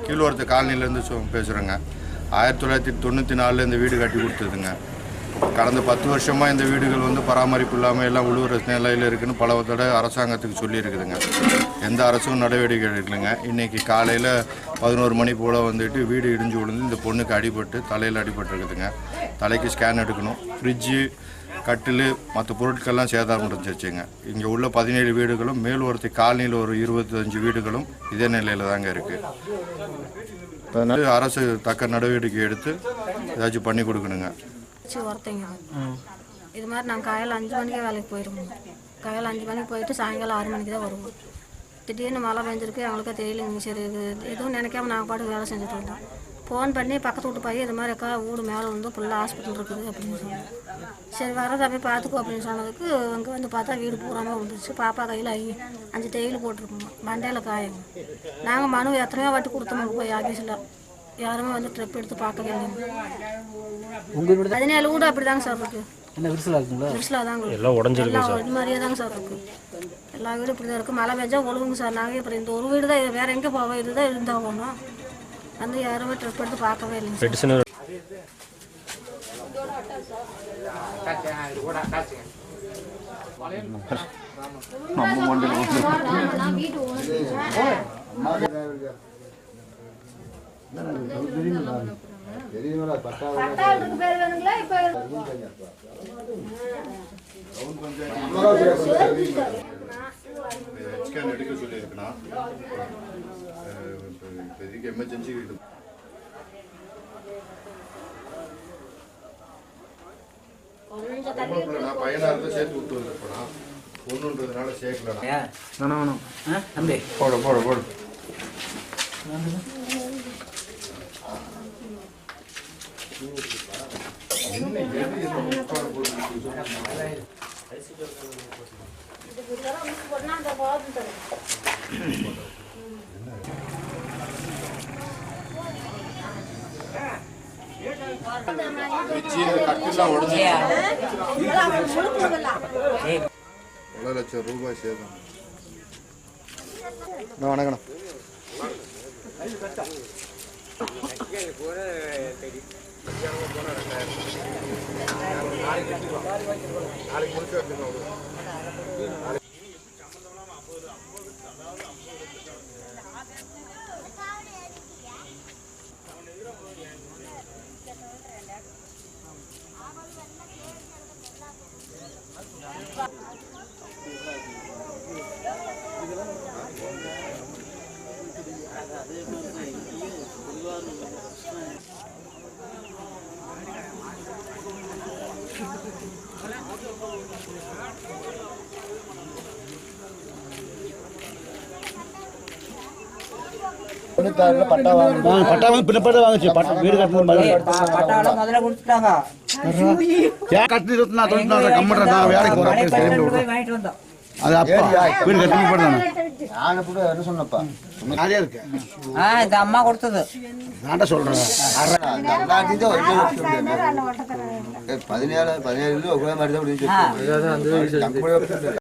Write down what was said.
கீழோரத்து காலனிலேருந்து பேசுகிறேங்க. 1994 இந்த வீடு கட்டி கொடுத்ததுங்க. கடந்த 10 வருஷமாக இந்த வீடுகள் பராமரிப்பு இல்லாமல் எல்லாம் உழுவுற நிலையில் இருக்குதுன்னு பல தடவை அரசாங்கத்துக்கு சொல்லியிருக்குதுங்க. எந்த அரசும் நடவடிக்கை எடுக்கலைங்க. இன்றைக்கி காலையில் 11 மணி போல் வீடு இடிஞ்சு விழுந்து இந்த பொண்ணுக்கு அடிபட்டு தலையில் அடிபட்டுருக்குதுங்க. தலைக்கு ஸ்கேன் எடுக்கணும். ஃப்ரிட்ஜு, கட்டில், மற்ற பொருட்கள்லாம் சேதாரம் அடைஞ்சிருச்சுங்க. இங்கே உள்ள 17 வீடுகளும் மேல்வரத்து காலனியில் ஒரு 25 வீடுகளும் இதே நிலையில் தாங்க இருக்குது. அதனால் அரசு தக்க நடவடிக்கை எடுத்து ஏதாச்சும் பண்ணி கொடுக்கணுங்க. ஒருத்தங்க இது மாதிரி நாங்கள் காலையில் 5 மணிக்கே வேலைக்கு போயிடுவோம். காலையில் 5 மணிக்கு போயிட்டு சாயங்காலம் 6 மணிக்கு தான் வருவோம். திடீர்னு மழை பெஞ்சிருக்கு, எங்களுக்கே தெரியலைங்க. சரி எதுவும் நினைக்காம நாங்கள் பாட்டுக்கு வேலை செஞ்சுட்டு இருந்தோம். ஃபோன் பண்ணி பக்கத்து வீட்டு பையன் இது மாதிரி அக்கா வீடு மேலே ஃபுல்லாக ஹாஸ்பிட்டல் இருக்குது அப்படின்னு சொன்னோம். சரி வரதை போய் பார்த்துக்கோ அப்படின்னு சொன்னதுக்கு அங்கே பார்த்தா வீடு பூராமல் விழுந்துருச்சு. பாப்பா கையில் 5 தையல் போட்டிருக்கோங்க, மண்டையில் காயங்க. நாங்கள் மனு எத்தனையோ வாட்டி கொடுத்தோம் போய் ஆஃபீஸில். யாருமே ட்ரிப் எடுத்து பார்க்கவே இல்லைங்க. 17 வீடு அப்படி தாங்க சார் இருக்குது. விரிசலாக தாங்க இது மாதிரியே தாங்க சார் இருக்குது. எல்லா வீடும் இப்படி தான் இருக்குது. மழை பெஞ்சா ஒழுங்குங்க சார். நாங்கள் அப்புறம் இந்த ஒரு வீடு தான், வேறு எங்கே போவோம்? இதுதான் இருந்தால் போகணும். யாருமே ட்ரிப் எடுத்து பார்க்கவே இல்லைங்க. எமர்ஜென்சி நான் பையனா இருந்து சேர்த்து விட்டு வந்துருப்பா. பொண்ணுன்றதுனால சேர்க்கலாம். போடு போடு போடு. லட்சம் ரூபாய் சேதம். வணக்கம். பட்டா பின்னப்பட்ட வாங்குச்சு. வீடு கட்டணும் முதல்ல கொடுத்துட்டாங்க. கட்டி வேலைக்கு போறேன். அது அப்பா வீடு கட்டணும் போடுறாங்க. என்ன சொன்னப்பா இருக்கு. இந்த அம்மா கொடுத்தது நான் சொல்றேன். 17 ஒரே மாதிரி தான்